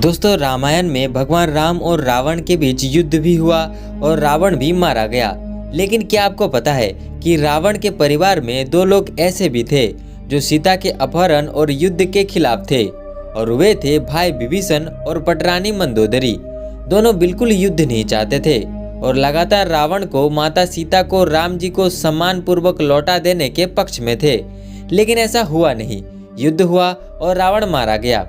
दोस्तों, रामायण में भगवान राम और रावण के बीच युद्ध भी हुआ और रावण भी मारा गया। लेकिन क्या आपको पता है कि रावण के परिवार में दो लोग ऐसे भी थे जो सीता के अपहरण और युद्ध के खिलाफ थे, और वे थे भाई विभीषण और पटरानी मंदोदरी। दोनों बिल्कुल युद्ध नहीं चाहते थे और लगातार रावण को माता सीता को राम जी को सम्मान पूर्वक लौटा देने के पक्ष में थे। लेकिन ऐसा हुआ नहीं, युद्ध हुआ और रावण मारा गया।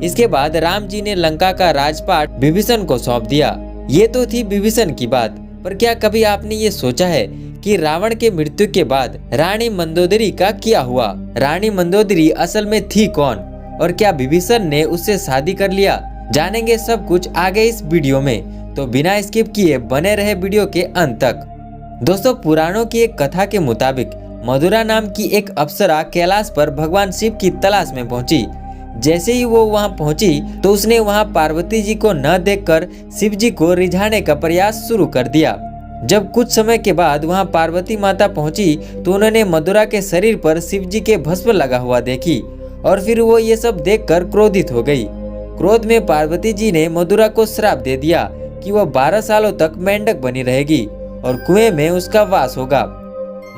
इसके बाद राम जी ने लंका का राजपाट विभीषण को सौंप दिया। ये तो थी विभीषण की बात, पर क्या कभी आपने ये सोचा है कि रावण के मृत्यु के बाद रानी मंदोदरी का क्या हुआ? रानी मंदोदरी असल में थी कौन और क्या विभीषण ने उससे शादी कर लिया? जानेंगे सब कुछ आगे इस वीडियो में, तो बिना स्किप किए बने रहे वीडियो के अंत तक। दोस्तों, पुराणों की एक कथा के मुताबिक मधुरा नाम की एक अप्सरा कैलाश पर भगवान शिव की तलाश में पहुंची। जैसे ही वो वहां पहुंची तो उसने वहां पार्वती जी को न देखकर शिव जी को रिझाने का प्रयास शुरू कर दिया। जब कुछ समय के बाद वहां पार्वती माता पहुंची तो उन्होंने मधुरा के शरीर पर शिव जी के भस्म लगा हुआ देखी और फिर वो ये सब देखकर क्रोधित हो गई। क्रोध में पार्वती जी ने मधुरा को श्राप दे दिया कि वह 12 सालों तक मेंढक बनी रहेगी और कुएं में उसका वास होगा।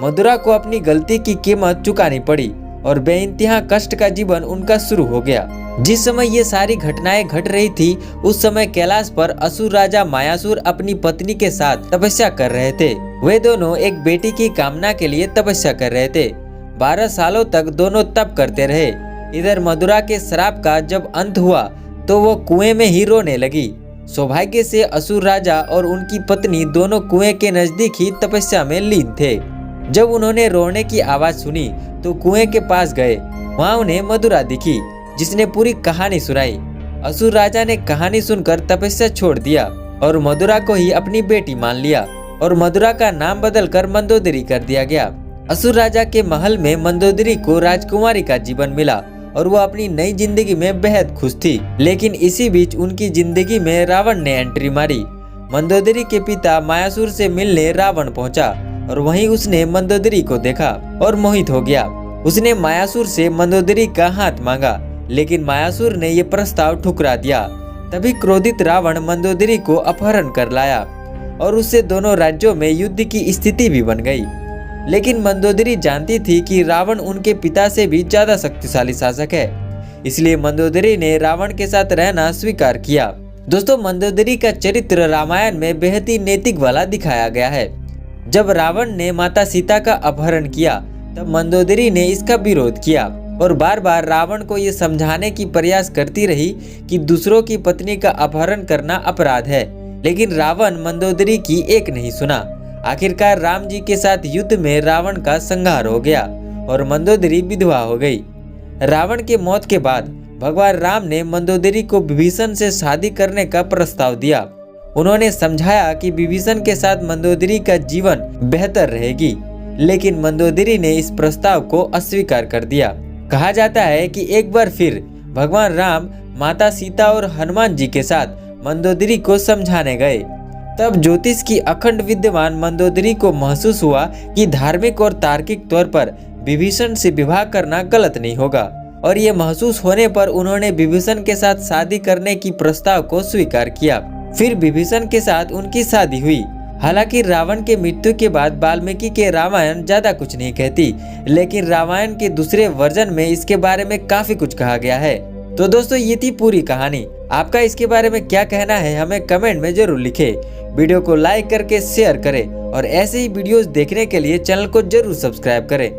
मधुरा को अपनी गलती की कीमत चुकानी पड़ी और बेइंतहा कष्ट का जीवन उनका शुरू हो गया। जिस समय ये सारी घटनाएं घट रही थी, उस समय कैलाश पर असुर राजा मायासुर अपनी पत्नी के साथ तपस्या कर रहे थे। वे दोनों एक बेटी की कामना के लिए तपस्या कर रहे थे। 12 सालों तक दोनों तप करते रहे। इधर मधुरा के श्राप का जब अंत हुआ तो वो कुएं में ही रोने लगी। सौभाग्य से असुर राजा और उनकी पत्नी दोनों कुएं के नजदीक ही तपस्या में लीन थे। जब उन्होंने रोने की आवाज सुनी तो कुएं के पास गए। वहां उन्हें मधुरा दिखी, जिसने पूरी कहानी सुनाई। असुर राजा ने कहानी सुनकर तपस्या छोड़ दिया और मधुरा को ही अपनी बेटी मान लिया और मधुरा का नाम बदलकर मंदोदरी कर दिया गया। असुर राजा के महल में मंदोदरी को राजकुमारी का जीवन मिला और वो अपनी नई जिंदगी में बेहद खुश थी। लेकिन इसी बीच उनकी जिंदगी में रावण ने एंट्री मारी। मंदोदरी के पिता मायासुर से मिलने रावण पहुंचा और वहीं उसने मंदोदरी को देखा और मोहित हो गया। उसने मायासुर से मंदोदरी का हाथ मांगा, लेकिन मायासुर ने ये प्रस्ताव ठुकरा दिया। तभी क्रोधित रावण मंदोदरी को अपहरण कर लाया और उससे दोनों राज्यों में युद्ध की स्थिति भी बन गई। लेकिन मंदोदरी जानती थी कि रावण उनके पिता से भी ज्यादा शक्तिशाली शासक है, इसलिए मंदोदरी ने रावण के साथ रहना स्वीकार किया। दोस्तों, मंदोदरी का चरित्र रामायण में बेहद ही नैतिक वाला दिखाया गया है। जब रावण ने माता सीता का अपहरण किया तब मंदोदरी ने इसका विरोध किया और बार बार रावण को ये समझाने की प्रयास करती रही कि दूसरों की पत्नी का अपहरण करना अपराध है। लेकिन रावण मंदोदरी की एक नहीं सुना। आखिरकार राम जी के साथ युद्ध में रावण का संहार हो गया और मंदोदरी विधवा हो गई। रावण के मौत के बाद भगवान राम ने मंदोदरी को विभीषण से शादी करने का प्रस्ताव दिया। उन्होंने समझाया कि विभीषण के साथ मंदोदरी का जीवन बेहतर रहेगी, लेकिन मंदोदरी ने इस प्रस्ताव को अस्वीकार कर दिया। कहा जाता है कि एक बार फिर भगवान राम माता सीता और हनुमान जी के साथ मंदोदरी को समझाने गए। तब ज्योतिष की अखंड विद्यमान मंदोदरी को महसूस हुआ कि धार्मिक और तार्किक तौर पर विभीषण से विवाह करना गलत नहीं होगा, और ये महसूस होने पर उन्होंने विभीषण के साथ शादी करने की प्रस्ताव को स्वीकार किया। फिर विभीषण के साथ उनकी शादी हुई। हालांकि रावण के मृत्यु के बाद वाल्मीकि के रामायण ज्यादा कुछ नहीं कहती, लेकिन रामायण के दूसरे वर्जन में इसके बारे में काफी कुछ कहा गया है। तो दोस्तों, ये थी पूरी कहानी। आपका इसके बारे में क्या कहना है हमें कमेंट में जरूर लिखें। वीडियो को लाइक करके शेयर करें और ऐसे ही वीडियोस देखने के लिए चैनल को जरूर सब्सक्राइब करें।